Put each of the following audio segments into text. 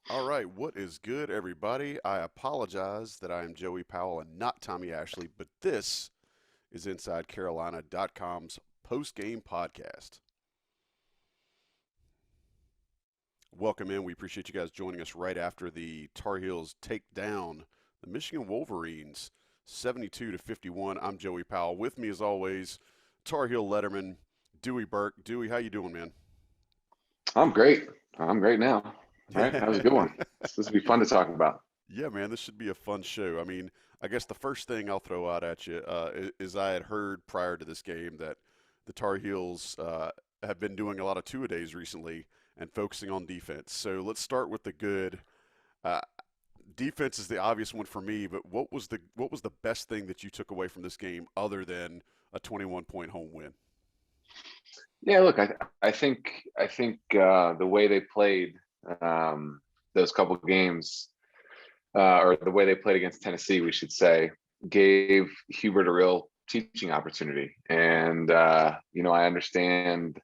All right, what is good, everybody? I apologize that I am Joey Powell and not Tommy Ashley, but this is InsideCarolina.com's post-game podcast. Welcome in. We appreciate you guys joining us right after the Tar Heels take down the Michigan Wolverines 72 to 51. I'm Joey Powell. With me, as always, Tar Heel letterman Dewey Burke. Dewey, how you doing, man? I'm great. I'm great now. All right. That was a good one. This will be fun to talk about. Yeah, man, this should be a fun show. I mean, I guess the first thing I'll throw out at you is I had heard prior to this game that the Tar Heels have been doing a lot of two-a-days recently and focusing on defense. So let's start with the good. Uh, Defense is the obvious one for me, but what was the best thing that you took away from this game other than a 21-point home win? Yeah, look, I think the way they played those couple games, or the way they played against Tennessee, we should say, gave Hubert a real teaching opportunity. And I understand.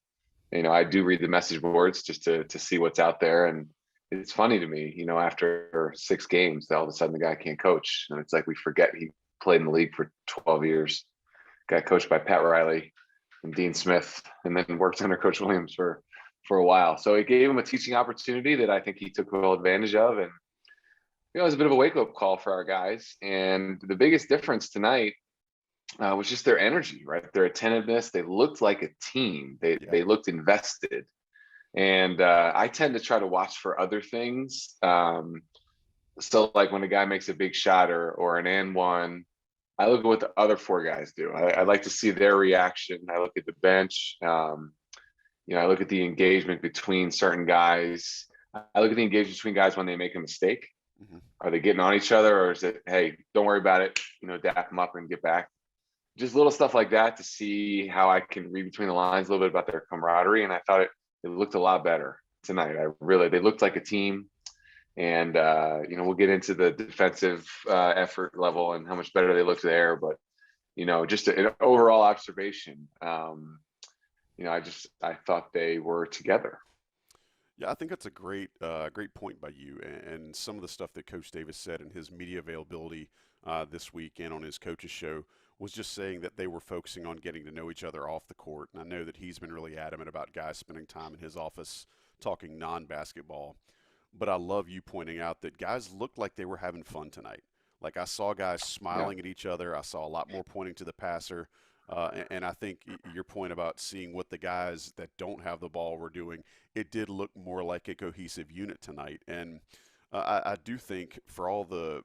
I do read the message boards just to see what's out there, and it's funny to me. After 6 games, all of a sudden the guy can't coach, and it's like we forget he played in the league for 12 years. Got coached by Pat Riley and Dean Smith, and then worked under Coach Williams for a while. So it gave him a teaching opportunity that I think he took well advantage of, and it was a bit of a wake up call for our guys. And the biggest difference tonight was just their energy, right? Their attentiveness. They looked like a team. They Yeah. they looked invested, and I tend to try to watch for other things. So like when a guy makes a big shot or an and one, I look at what the other four guys do. I like to see their reaction. I look at the bench. I look at the engagement between certain guys. I look at the engagement between guys when they make a mistake. Hmm. Are they getting on each other, or is it, hey, don't worry about it, dap them up and get back? Just little stuff like that to see how I can read between the lines a little bit about their camaraderie. And I thought it looked a lot better tonight. They looked like a team. And we'll get into the defensive effort level and how much better they looked there. But just an overall observation. I thought they were together. Yeah, I think that's a great point by you, and some of the stuff that Coach Davis said in his media availability this week and on his coach's show was just saying that they were focusing on getting to know each other off the court. And I know that he's been really adamant about guys spending time in his office talking non-basketball. But I love you pointing out that guys looked like they were having fun tonight. Like I saw guys Yeah. smiling at each other. I saw a lot more pointing to the passer. And I think your point about seeing what the guys that don't have the ball were doing, it did look more like a cohesive unit tonight. And I do think for all the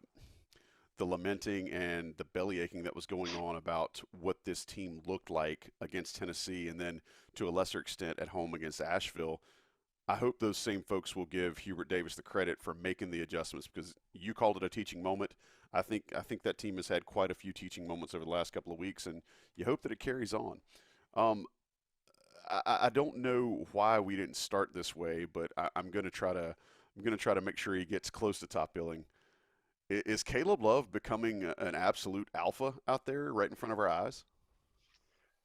lamenting and the belly aching that was going on about what this team looked like against Tennessee and then to a lesser extent at home against Asheville, I hope those same folks will give Hubert Davis the credit for making the adjustments because you called it a teaching moment. I think that team has had quite a few teaching moments over the last couple of weeks, and you hope that it carries on. Um, I don't know why we didn't start this way, but I'm gonna try to make sure he gets close to top billing. Is Caleb Love becoming an absolute alpha out there right in front of our eyes?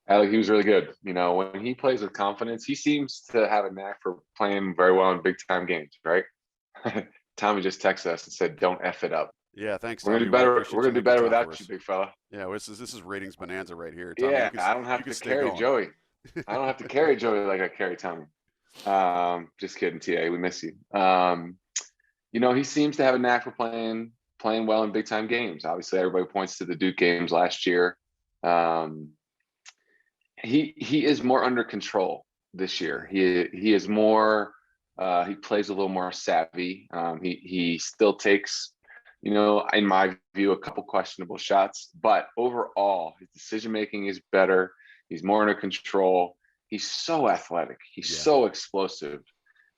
Alec, he was really good. When he plays with confidence, he seems to have a knack for playing very well in big time games, right? Tommy just texted us and said, "Don't f it up." Yeah, thanks, We're gonna Tommy. do We better. appreciate We're you gonna do making better time for without you, us. big fella. Yeah, this is ratings bonanza right here, Tommy. You Yeah, can I don't you have can to stay carry going. Joey. I don't have to carry Joey like I carry Tommy. Just kidding, TA. We miss you. He seems to have a knack for playing well in big time games. Obviously, everybody points to the Duke games last year. Um, he is more under control this year. He is more. He plays a little more savvy. He still takes, in my view, a couple questionable shots, but overall, his decision making is better. He's more under control. He's so athletic. He's Yeah. so explosive.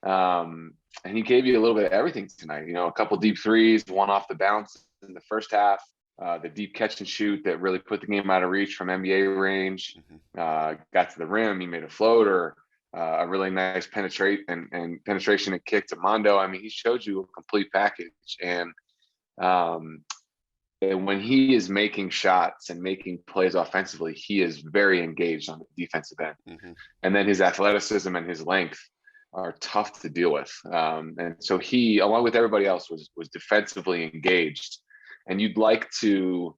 And he gave you a little bit of everything tonight. A couple deep threes, one off the bounce in the first half, the deep catch and shoot that really put the game out of reach from NBA range. Hmm. Got to the rim. He made a floater, a really nice and penetration and kick to Mondo. I mean, he showed you a complete package. Um, and when he is making shots and making plays offensively, he is very engaged on the defensive end. Hmm. And then his athleticism and his length. are tough to deal with. And so he, along with everybody else, was defensively engaged. And you'd like to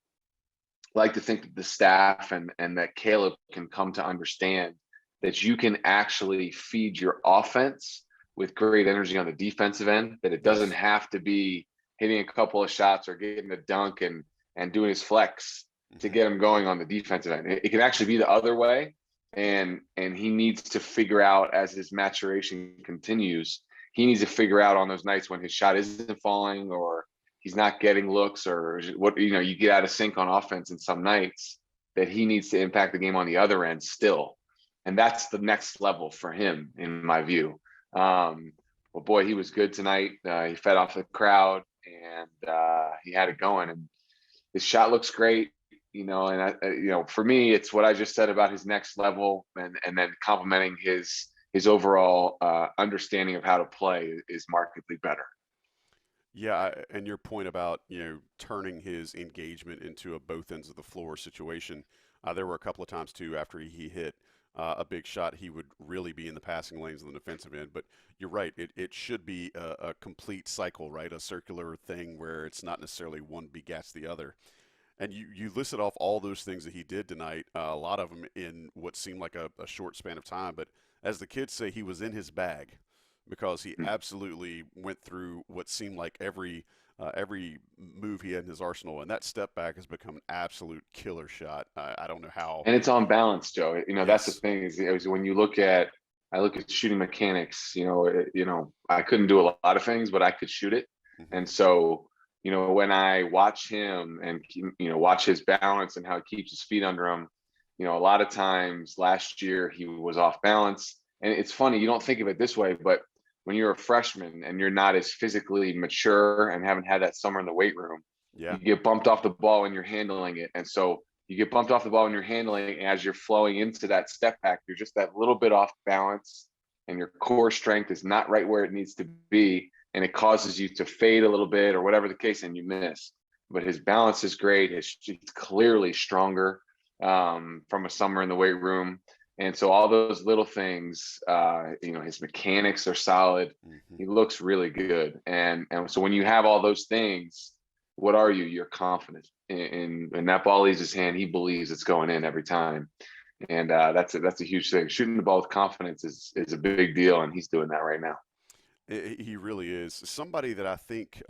think that the staff and that Caleb can come to understand that you can actually feed your offense with great energy on the defensive end, that it doesn't have to be hitting a couple of shots or getting a dunk and doing his flex to get him going on the defensive end. It can actually be the other way. And he needs to figure out, as his maturation continues, he needs to figure out on those nights when his shot isn't falling or he's not getting looks, or what, you get out of sync on offense in some nights, that he needs to impact the game on the other end still. And that's the next level for him, in my view. Well, boy, he was good tonight. He fed off the crowd, and he had it going, and his shot looks great. And for me, it's what I just said about his next level, and then complementing his overall understanding of how to play is markedly better. Yeah, and your point about turning his engagement into a both ends of the floor situation. There were a couple of times too after he hit a big shot, he would really be in the passing lanes on the defensive end. But you're right, it should be a complete cycle, right? A circular thing where it's not necessarily one begats the other. And you listed off all those things that he did tonight, a lot of them in what seemed like a short span of time. But as the kids say, he was in his bag because he absolutely went through what seemed like every move he had in his arsenal. And that step back has become an absolute killer shot. I don't know how. And it's on balance, Joe. That's the Yes. thing is when I look at shooting mechanics, I couldn't do a lot of things, but I could shoot it. Mhm. And so, when I watch him and, watch his balance and how he keeps his feet under him, a lot of times last year he was off balance. And it's funny, you don't think of it this way, but when you're a freshman and you're not as physically mature and haven't had that summer in the weight room, Yeah. you get bumped off the ball when you're handling it. And so you get bumped off the ball when you're handling, as you're flowing into that step back, you're just that little bit off balance, and your core strength is not right where it needs to be. And it causes you to fade a little bit or whatever the case, and you miss. But his balance is great. He's clearly stronger from a summer in the weight room. And so all those little things, his mechanics are solid. Mhm. He looks really good. And so when you have all those things, what are you? You're confident. And that ball leaves his hand, he believes it's going in every time. And that's a huge thing. Shooting the ball with confidence is a big deal, and he's doing that right now. He really is somebody that I think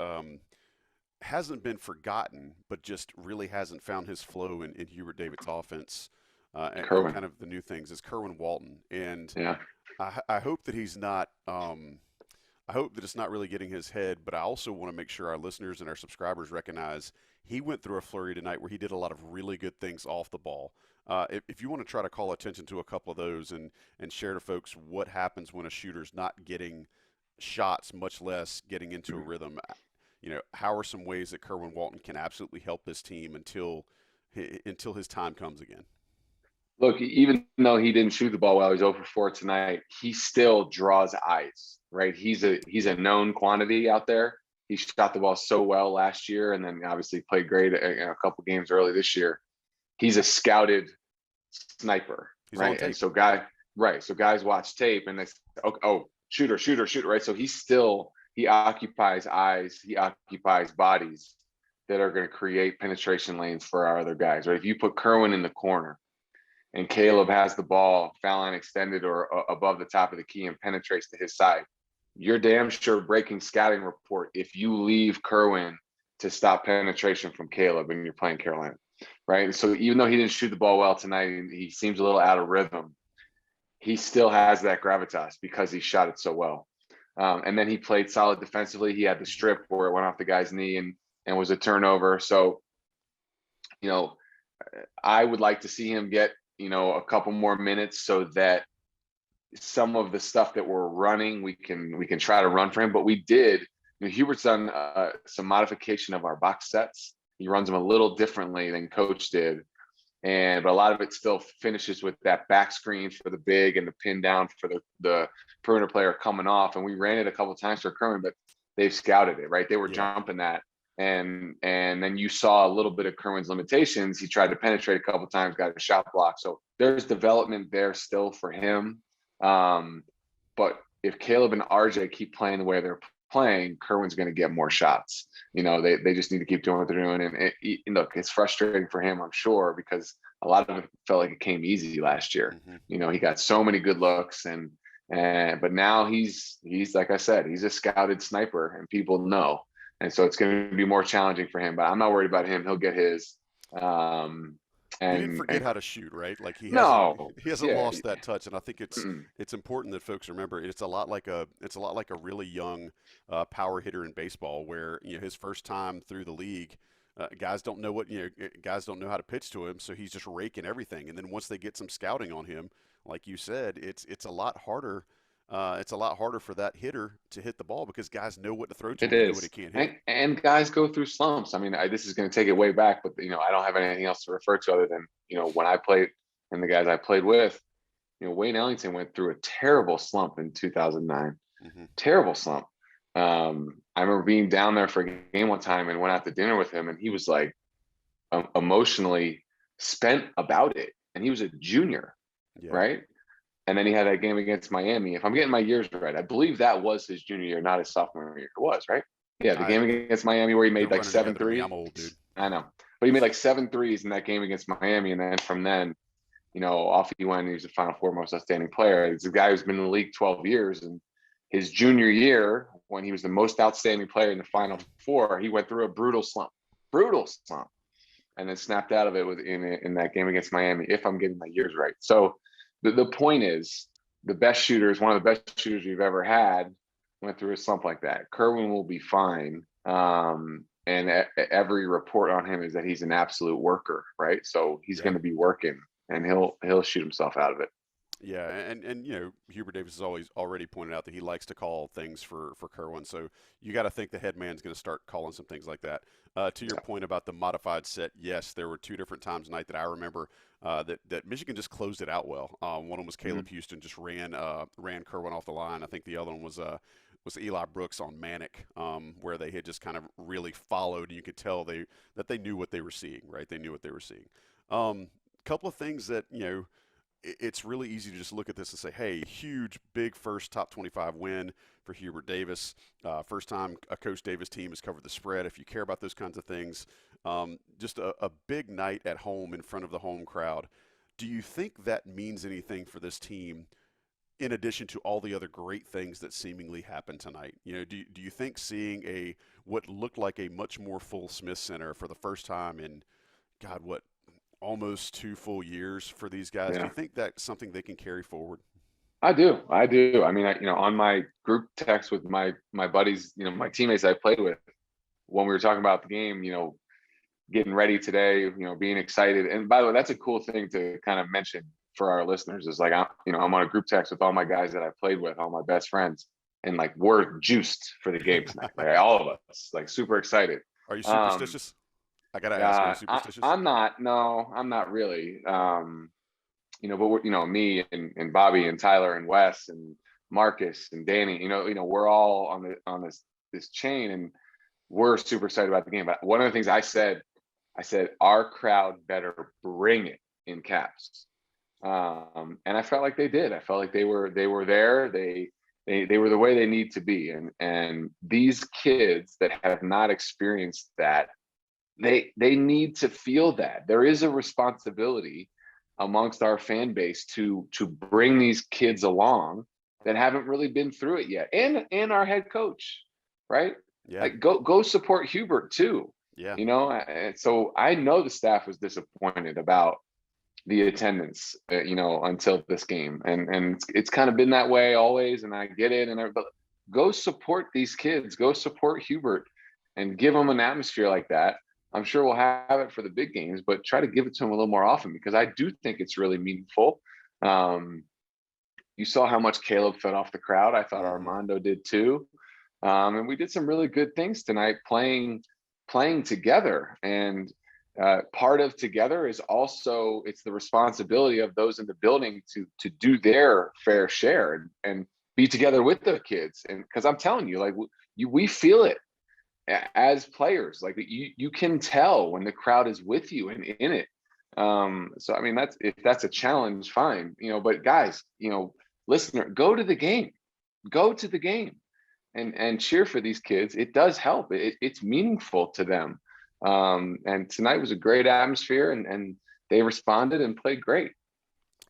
hasn't been forgotten, but just really hasn't found his flow in Hubert David's offense. And Kerwin. kind of the new things is Kerwin Walton. And Yeah. I hope that he's not. I hope that it's not really getting his head, but I also want to make sure our listeners and our subscribers recognize he went through a flurry tonight where he did a lot of really good things off the ball. If you want to try to call attention to a couple of those and share to folks what happens when a shooter's not getting shots, much less getting into a rhythm, how are some ways that Kerwin Walton can absolutely help this team until his time comes again? Look, even though he didn't shoot the ball well, he's over 4 tonight. He still draws eyes, right? He's a known quantity out there. He shot the ball so well last year, and then obviously played great in a couple games early this year. He's a scouted sniper, He's on right? tape. And so guys watch tape and they say, oh, shooter, right? So he occupies eyes, he occupies bodies that are going to create penetration lanes for our other guys, right? If you put Kerwin in the corner and Caleb has the ball foul line extended or above the top of the key and penetrates to his side, you're damn sure breaking scouting report if you leave Kerwin to stop penetration from Caleb and you're playing Carolina, right? And so even though he didn't shoot the ball well tonight, he seems a little out of rhythm, he still has that gravitas because he shot it so well. And then he played solid defensively. He had the strip where it went off the guy's knee and was a turnover. So, I would like to see him get, a couple more minutes so that some of the stuff that we're running, we can try to run for him. But we did, Hubert's done some modification of our box sets. He runs them a little differently than Coach did. But a lot of it still finishes with that back screen for the big and the pin down for the perimeter player coming off. And we ran it a couple of times for Kerwin, but they've scouted it, right? They were jumping that. And then you saw a little bit of Kerwin's limitations. He tried to penetrate a couple of times, got a shot block. So there's development there still for him. But if Caleb and RJ keep playing the way they're playing, Kerwin's going to get more shots. They just need to keep doing what they're doing. And look, it's frustrating for him, I'm sure, because a lot of it felt like it came easy last year. He got so many good looks, but now he's like I said, he's a scouted sniper, and people know. And so it's going to be more challenging for him. But I'm not worried about him. He'll get his. He didn't forget how to shoot, right? Like he no, hasn't lost that touch, and I think it's important that folks remember it's a lot like a really young power hitter in baseball, where his first time through the league, guys don't know how to pitch to him, so he's just raking everything, and then once they get some scouting on him, like you said, it's a lot harder. It's a lot harder for that hitter to hit the ball because guys know what to throw to him, know what he can't hit. And guys go through slumps. I mean, this is going to take it way back, but I don't have anything else to refer to other than when I played and the guys I played with. Wayne Ellington went through a terrible slump in 2009. Terrible slump. I remember being down there for a game one time and went out to dinner with him, and he was like emotionally spent about it, and he was a junior, right? And then he had that game against Miami. If I'm getting my years right, I believe that was his junior year, not his sophomore year. It was, right? Yeah, the game against Miami where he made like 7 threes. I'm old, dude. I know. But he made like 7 threes in that game against Miami. And then from then, off he went. He was the Final Four most outstanding player. It's a guy who's been in the league 12 years. And his junior year, when he was the most outstanding player in the Final Four, he went through a brutal slump. And then snapped out of it in that game against Miami, if I'm getting my years right. So the point is, the best shooters, one of the best shooters we've ever had, went through a slump like that. Kerwin will be fine. And every report on him is that he's an absolute worker, right? So he's going to be working, and he'll shoot himself out of it. Yeah, and Hubert Davis has already pointed out that he likes to call things for Kerwin. So you got to think the head man's going to start calling some things like that. To your point about the modified set, yes, there were 2 different times tonight that I remember that Michigan just closed it out well. One of them was Caleb Houston just ran Kerwin off the line. I think the other one was Eli Brooks on Manic, where they had just kind of really followed, and you could tell that they knew what they were seeing, right? They knew what they were seeing. Couple of things that it's really easy to just look at this and say, hey, huge, big first top 25 win for Hubert Davis. First time a Coach Davis team has covered the spread. If you care about those kinds of things, just a big night at home in front of the home crowd. Do you think that means anything for this team in addition to all the other great things that seemingly happened tonight? Do you think seeing what looked like a much more full Smith Center for the first time in, God, almost 2 full years for these guys. Do you think that's something they can carry forward? I do. I mean, on my group text with my buddies, my teammates I played with, when we were talking about the game, getting ready today, being excited. And by the way, that's a cool thing to kind of mention for our listeners is like, I'm on a group text with all my guys that I played with, all my best friends, and like we're juiced for the game tonight. Like all of us, like super excited. Are you superstitious? I gotta ask, are you superstitious? I'm not. No, I'm not really. But we're, me and Bobby and Tyler and Wes and Marcus and Danny, we're all on this chain, and we're super excited about the game. But one of the things I said our crowd better bring it in caps. And I felt like they did. I felt like they were there. They were the way they need to be. And these kids that have not experienced that, they need to feel that. There is a responsibility amongst our fan base to bring these kids along that haven't really been through it yet. And our head coach, right? Yeah. Like go support Hubert too. Yeah. So I know the staff was disappointed about the attendance, until this game, and it's kind of been that way always. And I get it. But go support these kids, go support Hubert, and give them an atmosphere like that. I'm sure we'll have it for the big games, but try to give it to them a little more often, because I do think it's really meaningful. You saw how much Caleb fed off the crowd. I thought Armando did too. And we did some really good things tonight playing together. And part of together is also, it's the responsibility of those in the building to do their fair share and be together with the kids. And because I'm telling you, like we feel it as players. Like you can tell when the crowd is with you and in it. So I mean, if that's a challenge, fine, but guys, listener, go to the game, go to the game and cheer for these kids. It does help. It's meaningful to them. And tonight was a great atmosphere, and they responded and played great.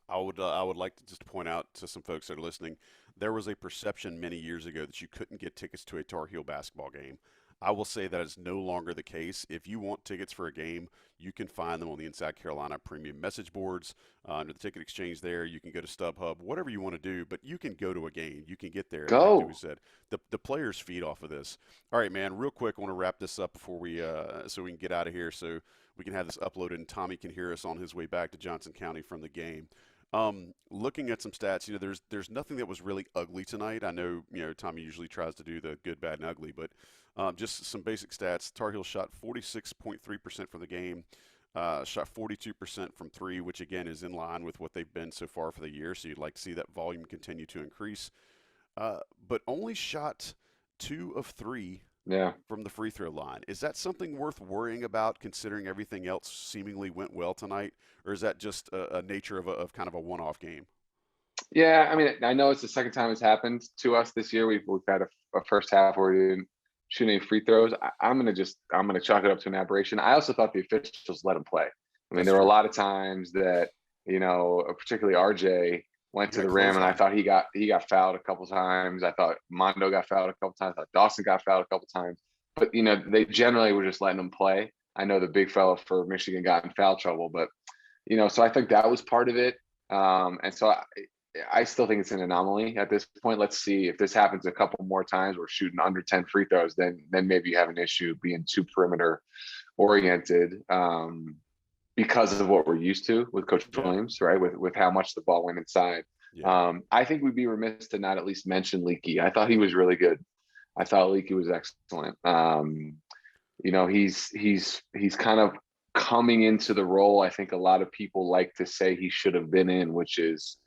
I would like to just point out to some folks that are listening, there was a perception many years ago that you couldn't get tickets to a Tar Heel basketball game. I will say that is no longer the case. If you want tickets for a game, you can find them on the Inside Carolina premium message boards, under the ticket exchange there. You can go to StubHub, whatever you want to do, but you can go to a game. You can get there. Like Dewey Go. said, the players feed off of this. All right, man, real quick, I want to wrap this up before so we can get out of here so we can have this uploaded and Tommy can hear us on his way back to Johnson County from the game. Looking at some stats, there's nothing that was really ugly tonight. I know, Tommy usually tries to do the good, bad, and ugly, but just some basic stats. Tar Heels shot 46.3% from the game, shot 42% from three, which again is in line with what they've been so far for the year. So you'd like to see that volume continue to increase, but only shot 2 of 3 Yeah. from the free throw line. Is that something worth worrying about, considering everything else seemingly went well tonight, or is that just a nature of kind of a one-off game? Yeah, I mean, I know it's the second time it's happened to us this year. We've had a first half where we didn't shoot any free throws. I'm gonna chalk it up to an aberration. I also thought the officials let him play. I mean, That's there were a true. lot of times that particularly RJ went You to got the rim, close and I on. thought he got fouled a couple times. I thought Mondo got fouled a couple times. I thought Dawson got fouled a couple times. But they generally were just letting him play. I know the big fella for Michigan got in foul trouble, but so I think that was part of it. And so I still think it's an anomaly at this point. Let's see if this happens a couple more times. We're shooting under 10 free throws, then maybe you have an issue being too perimeter oriented, because of what we're used to with Coach Yeah, Williams, right? With how much the ball went inside. yeah. I think we'd be remiss to not at least mention Leaky. I thought he was really good. I thought Leaky was excellent. He's kind of coming into the role I think a lot of people like to say he should have been in, which is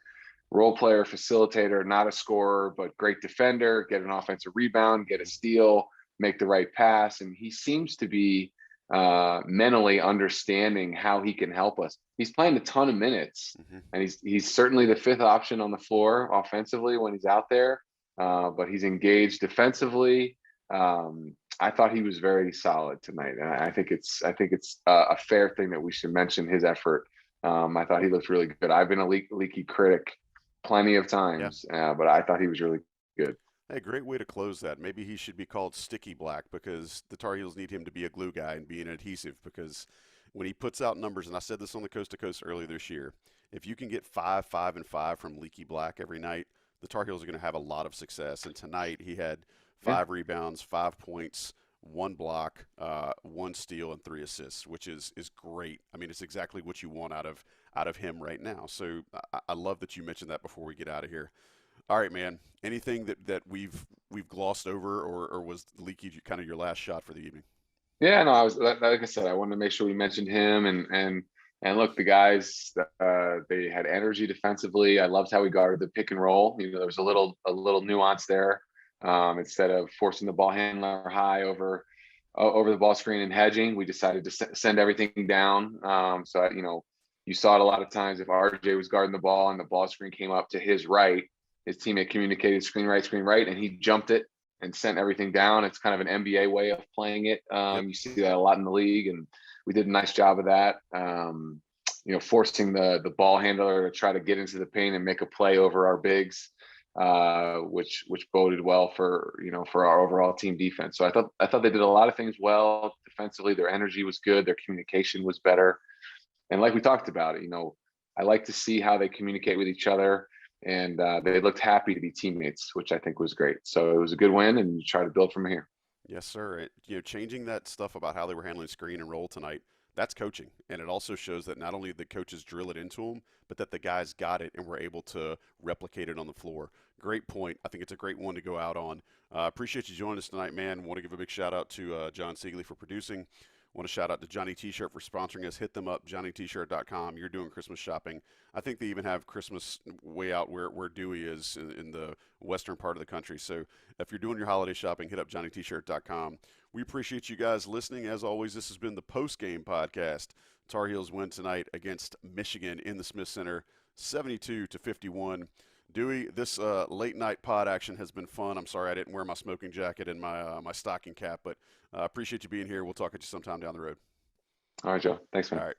role player, facilitator, not a scorer, but great defender, get an offensive rebound, get a steal, make the right pass. And he seems to be mentally understanding how he can help us. He's playing a ton of minutes, Hmm. and he's certainly the fifth option on the floor offensively when he's out there. But he's engaged defensively. I thought he was very solid tonight, and I think it's a fair thing that we should mention his effort. I thought he looked really good. I've been a Leaky critic plenty of Yeah. times, but I thought he was really good. Hey, great way to close that. Maybe he should be called Sticky Black because the Tar Heels need him to be a glue guy and be an adhesive because when he puts out numbers, and I said this on the Coast to Coast earlier this year, if you can get 5, 5, and 5 from Leaky Black every night, the Tar Heels are going to have a lot of success. And tonight he had Yeah, 5 rebounds, 5 points, 1 block, 1 steal, and 3 assists, which is great. I mean, it's exactly what you want out of him right now. So I love that you mentioned that before we get out of here. All right, man. Anything that we've glossed over, or was Leaky kind of your last shot for the evening? yeah. No, I was like I said, I wanted to make sure we mentioned him, and look, the guys, they had energy defensively. I loved how we guarded the pick and roll. There was a little nuance there. Instead of forcing the ball handler high over the ball screen and hedging, we decided to send everything down. So you saw it a lot of times if RJ was guarding the ball and the ball screen came up to his right, his teammate communicated screen right, and he jumped it and sent everything down. It's kind of an NBA way of playing it. Yep. You see that a lot in the league, and we did a nice job of that. Forcing the ball handler to try to get into the paint and make a play over our bigs, which boded well for our overall team defense. So I thought they did a lot of things well defensively. Their energy was good. Their communication was better. And like we talked about it, I like to see how they communicate with each other. And they looked happy to be teammates, which I think was great. So it was a good win, and you try to build from here. Yes, sir. Changing that stuff about how they were handling screen and roll tonight, that's coaching. And it also shows that not only the coaches drill it into them, but that the guys got it and were able to replicate it on the floor. Great point. I think it's a great one to go out on. Appreciate you joining us tonight, man. Want to give a big shout out to John Siegley for producing. Want to shout out to Johnny T-Shirt for sponsoring us. Hit them up, johnnytshirt.com. You're doing Christmas shopping. I think they even have Christmas way out where Dewey is in the western part of the country. So if you're doing your holiday shopping, hit up johnnytshirt.com. We appreciate you guys listening. As always, this has been the Postgame Podcast. Tar Heels win tonight against Michigan in the Smith Center, 72-51. Dewey, this late night pod action has been fun. I'm sorry I didn't wear my smoking jacket and my stocking cap, but appreciate you being here. We'll talk at you sometime down the road. All right, Joe. Thanks, All man. right.